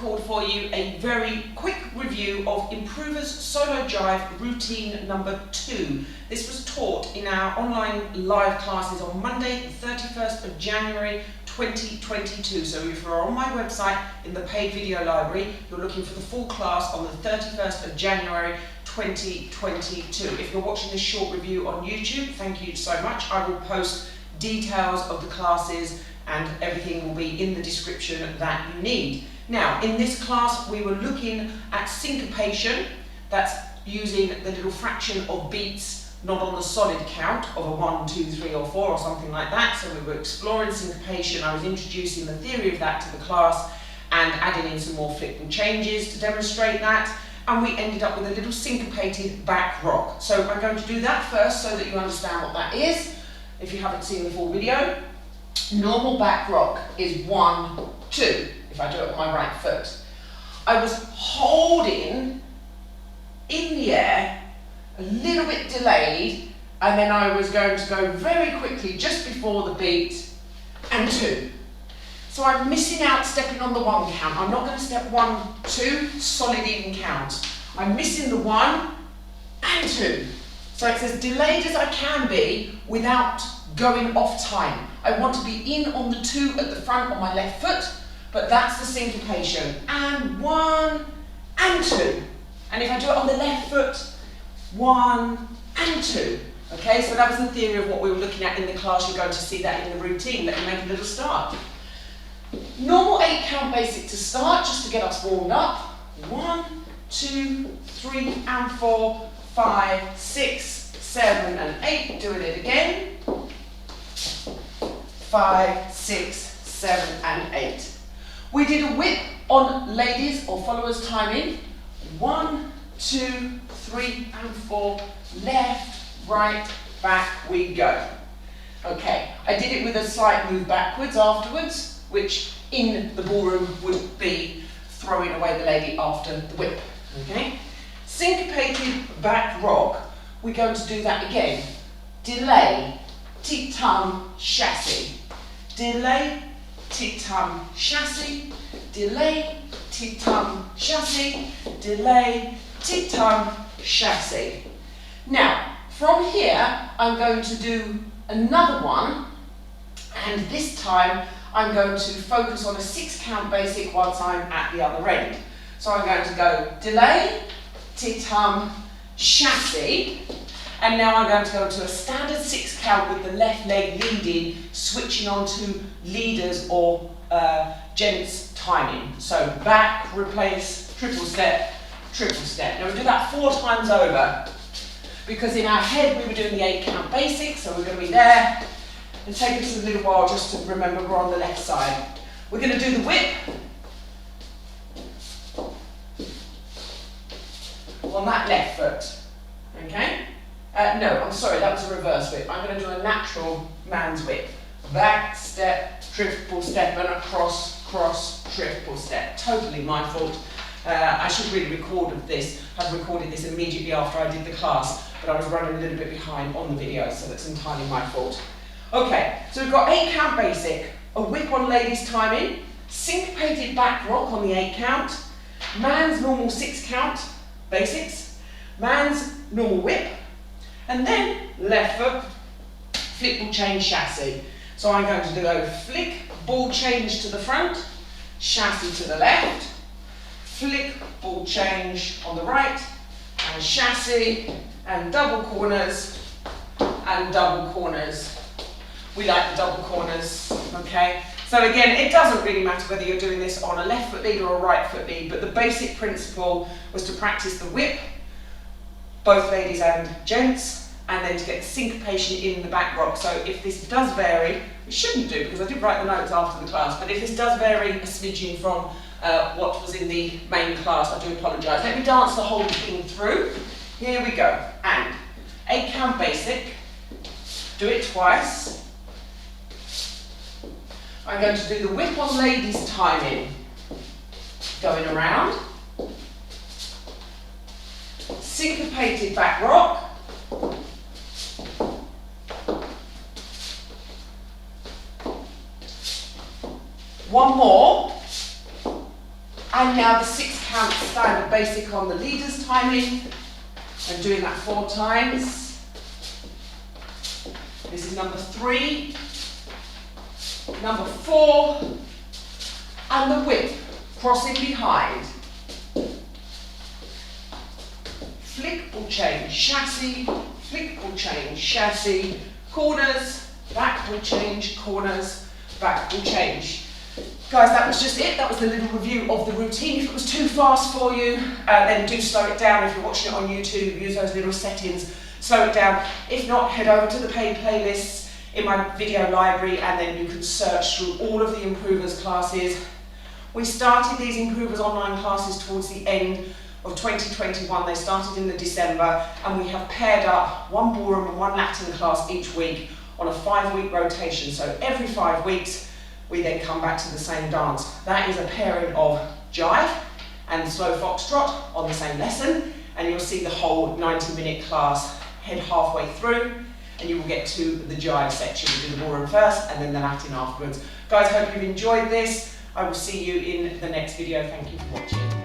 record for you a very quick review of Improver's Solo Jive routine number 2. This was taught in our online live classes on Monday, the 31st of January 2022. So if you're on my website in the paid video library, you're looking for the full class on the 31st of January 2022. If you're watching this short review on YouTube, thank you so much. I will post details of the classes and everything will be in the description that you need. Now, in this class, we were looking at syncopation. That's using the little fraction of beats, not on the solid count of a 1, 2, 3 or 4 or something like that. So we were exploring syncopation. I was introducing the theory of that to the class and adding in some more flickable changes to demonstrate that. And we ended up with a little syncopated back rock. So I'm going to do that first so that you understand what that is, if you haven't seen the full video. Normal back rock is 1, 2, if I do it with my right foot. I was holding in the air, a little bit delayed, and then I was going to go very quickly just before the beat, and 2. So I'm missing out stepping on the 1 count. I'm not going to step 1, 2, solid even count. I'm missing the 1 and 2. So it's as delayed as I can be without going off time. I want to be in on the 2 at the front on my left foot, but that's the syncopation. And 1 and 2. And if I do it on the left foot, 1 and 2. Okay, so that was the theory of what we were looking at in the class. You're going to see that in the routine. Let me make a little start. Normal 8 count basic to start, just to get us warmed up. 1, 2, 3 and 4, 5, 6, 7 and 8. Doing it again. 5, 6, 7 and 8. We did a whip on ladies or followers timing. 1, 2, 3 and 4. Left, right, back we go. Okay, I did it with a slight move backwards afterwards, which in the ballroom would be throwing away the lady after the whip. Okay? Syncopated back rock, we're going to do that again. Delay, tit-tum, chasse. Delay, tit-tum, chasse. Delay, tit-tum, chasse. Delay, tit-tum, chasse. Now, from here, I'm going to do another one, and this time I'm going to focus on a 6 count basic once I'm at the other end. So I'm going to go delay, tit-tum, chasse, and now I'm going to go to a standard 6 count with the left leg leading, switching on to leaders or gents timing. So back, replace, triple step, triple step. Now we do that 4 times over, because in our head we were doing the 8 count basic, so we're going to be there. And take us a little while just to remember we're on the left side. We're going to do the whip on that left foot. Okay? No, I'm sorry, that was a reverse whip. I'm going to do a natural man's whip. Back, step, triple step, and across, cross, triple step. Totally my fault. I should really have recorded this immediately after I did the class, but I was running a little bit behind on the video, so that's entirely my fault. Okay, so we've got 8 count basic, a whip on ladies timing, syncopated back rock on the 8 count, man's normal 6 count basics, man's normal whip, and then left foot, flick, ball change, chasse. So I'm going to do a flick, ball change to the front, chasse to the left, flick, ball change on the right, and chasse, and double corners, and double corners. We like the double corners, okay? So again, it doesn't really matter whether you're doing this on a left foot lead or a right foot lead, but the basic principle was to practice the whip, both ladies and gents, and then to get the syncopation in the back rock. So if this does vary, it shouldn't do because I did write the notes after the class, but if this does vary a smidgen from what was in the main class, I do apologise. Let me dance the whole thing through. Here we go. And 8 count basic, do it twice. I'm going to do the whip on ladies timing, going around, syncopated back rock, one more, And now the 6 count standard basic on the leader's timing. And doing that 4 times. This is number 3. Number 4. And the whip, crossing behind. Flick or change, chasse, flick or change, chasse, corners, back or change, corners, back or change. Guys, that was just it. That was the little review of the routine. If it was too fast for you, then do slow it down. If you're watching it on YouTube, use those little settings, slow it down. If not, head over to the paid playlists in my video library, and then you can search through all of the improvers classes. We started these improvers online classes towards the end of 2021. They started in the December, and we have paired up 1 ballroom and 1 Latin class each week on a 5-week rotation. So every 5 weeks, we then come back to the same dance. That is a pairing of jive and slow foxtrot on the same lesson, and you'll see the whole 90-minute class. Head halfway through, and you will get to the jive section. We do the ballroom first, and then the Latin afterwards. Guys, hope you've enjoyed this. I will see you in the next video. Thank you for watching.